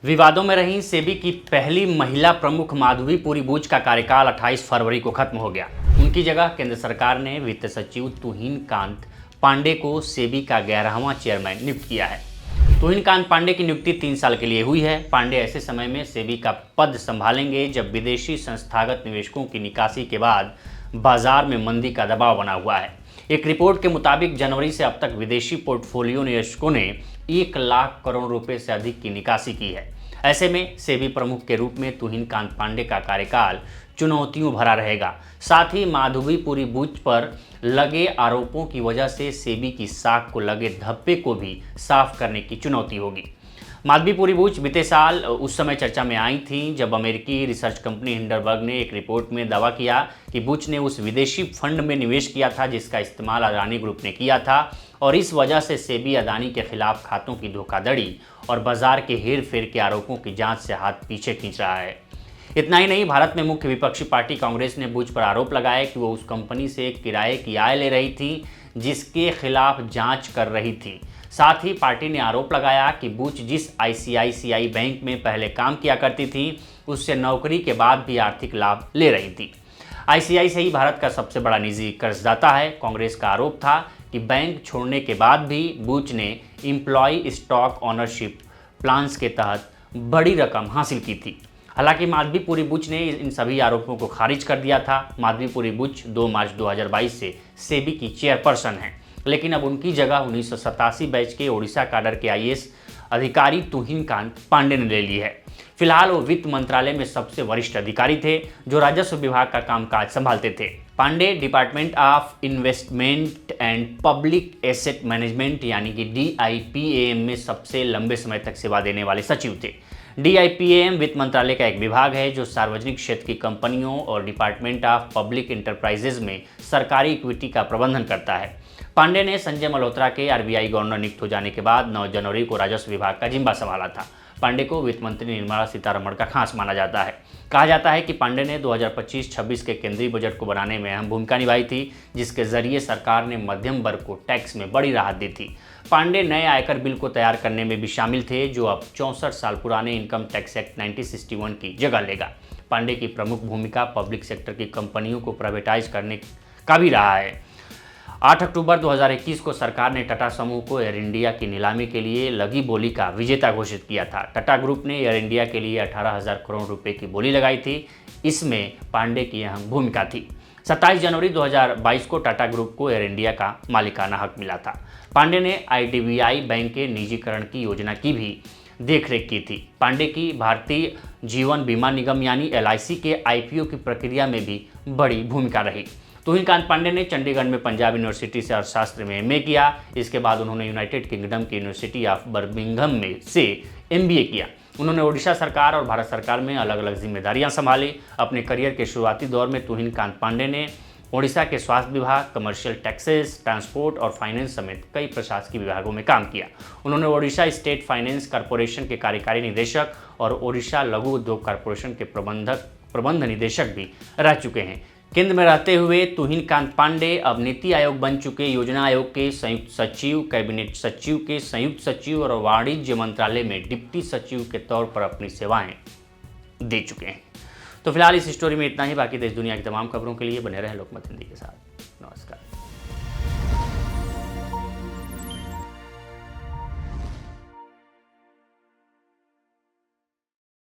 विवादों में रही सेबी की पहली महिला प्रमुख माधवी पुरी बूच का कार्यकाल 28 फरवरी को खत्म हो गया। उनकी जगह केंद्र सरकार ने वित्त सचिव तुहिन कांत पांडे को सेबी का 11वां चेयरमैन नियुक्त किया है। तुहिन कांत पांडे की नियुक्ति 3 साल के लिए हुई है। पांडे ऐसे समय में सेबी का पद संभालेंगे जब विदेशी संस्थागत निवेशकों की निकासी के बाद बाजार में मंदी का दबाव बना हुआ है। एक रिपोर्ट के मुताबिक जनवरी से अब तक विदेशी पोर्टफोलियो निवेशकों ने 1 लाख करोड़ रुपए से अधिक की निकासी की है। ऐसे में सेबी प्रमुख के रूप में तुहिन कांत पांडे का कार्यकाल चुनौतियों भरा रहेगा। साथ ही माधवी पुरी बूच पर लगे आरोपों की वजह से सेबी की साख को लगे धब्बे को भी साफ करने की चुनौती होगी। माधवी पुरी बूच बीते साल उस समय चर्चा में आई थी जब अमेरिकी रिसर्च कंपनी हिंडरबर्ग ने एक रिपोर्ट में दावा किया कि बूच ने उस विदेशी फंड में निवेश किया था जिसका इस्तेमाल अदानी ग्रुप ने किया था और इस वजह से सेबी अदानी के खिलाफ खातों की धोखाधड़ी और बाजार के हेर फेर के आरोपों की जांच से हाथ पीछे खींच रहा है। इतना ही नहीं, भारत में मुख्य विपक्षी पार्टी कांग्रेस ने बूच पर आरोप लगाया कि वो उस कंपनी से किराए की आय ले रही थी जिसके खिलाफ जांच कर रही थी। साथ ही पार्टी ने आरोप लगाया कि बूच जिस आईसीआईसीआई बैंक में पहले काम किया करती थी उससे नौकरी के बाद भी आर्थिक लाभ ले रही थी। आईसीआईसीआई भारत का सबसे बड़ा निजी कर्जदाता है। कांग्रेस का आरोप था कि बैंक छोड़ने के बाद भी बूच ने एम्प्लॉय स्टॉक ओनरशिप प्लान्स के तहत बड़ी रकम हासिल की थी। हालांकि माधवी पुरी बूच ने इन सभी आरोपों को खारिज कर दिया था। माधवी पुरी बूच 2 मार्च 2022 से सेबी की चेयरपर्सन हैं, लेकिन अब उनकी जगह 1987 बैच के ओडिशा काडर के आईएएस अधिकारी तुहिन कांत पांडे ने ले ली है। फिलहाल वो वित्त मंत्रालय में सबसे वरिष्ठ अधिकारी थे जो राजस्व विभाग का कामकाज संभालते थे। Pandey department of investment and public asset management यानी कि DIPAM में सबसे लंबे समय तक सेवा देने वाले सचिव थे। DIPAM वित्त मंत्रालय का एक विभाग है जो सार्वजनिक क्षेत्र की कंपनियों और डिपार्टमेंट ऑफ पब्लिक इंटरप्राइजेज में सरकारी इक्विटी का प्रबंधन करता है। पांडे ने संजय मल्होत्रा के RBI गवर्नर नियुक्त हो जाने के बाद 9 जनवरी को राजस्व विभाग का जिम्मा संभाला था। पांडे को वित्त मंत्री निर्मला सीतारमण का खास माना जाता है। कहा जाता है कि पांडे ने 2025-26 के केंद्रीय बजट को बनाने में अहम भूमिका निभाई थी, जिसके जरिए सरकार ने मध्यम वर्ग को टैक्स में बड़ी राहत दी थी। पांडे नए आयकर बिल को तैयार करने में भी शामिल थे जो अब 64 साल पुराने इनकम टैक्स एक्ट 1961 की जगह लेगा। पांडे की प्रमुख भूमिका पब्लिक सेक्टर की कंपनियों को प्राइवेटाइज करने का भी रहा है। 8 अक्टूबर 2021 को सरकार ने टाटा समूह को एयर इंडिया की नीलामी के लिए लगी बोली का विजेता घोषित किया था। टाटा ग्रुप ने एयर इंडिया के लिए 18,000 करोड़ रुपए की बोली लगाई थी। इसमें पांडे की अहम भूमिका थी। 27 जनवरी 2022 को टाटा ग्रुप को एयर इंडिया का मालिकाना हक मिला था। पांडे ने IDBI बैंक के निजीकरण की योजना की भी देखरेख की थी। पांडे की भारतीय जीवन बीमा निगम यानी LIC के IPO की प्रक्रिया में भी बड़ी भूमिका रही। तुहिन कांत पांडे ने चंडीगढ़ में पंजाब यूनिवर्सिटी से अर्थशास्त्र में MA किया। इसके बाद उन्होंने यूनाइटेड किंगडम की यूनिवर्सिटी ऑफ बर्मिंघम में से MBA किया। उन्होंने ओडिशा सरकार और भारत सरकार में अलग अलग जिम्मेदारियां संभाली। अपने करियर के शुरुआती दौर में तुहिन कांत पांडे ने ओडिशा के स्वास्थ्य विभाग, कमर्शियल टैक्सेस, ट्रांसपोर्ट और फाइनेंस समेत कई प्रशासकीय विभागों में काम किया। उन्होंने ओडिशा स्टेट फाइनेंस कॉरपोरेशन के कार्यकारी निदेशक और ओडिशा लघु उद्योग कॉरपोरेशन के प्रबंध निदेशक भी रह चुके हैं। केंद्र में रहते हुए तुहिन कांत पांडे अब नीति आयोग बन चुके योजना आयोग के संयुक्त सचिव, कैबिनेट सचिव के संयुक्त सचिव और वाणिज्य मंत्रालय में डिप्टी सचिव के तौर पर अपनी सेवाएं दे चुके हैं। तो फिलहाल इस स्टोरी में इतना ही। बाकी देश दुनिया की तमाम खबरों के लिए बने रहे लोकमत हिंदी के साथ। नमस्कार।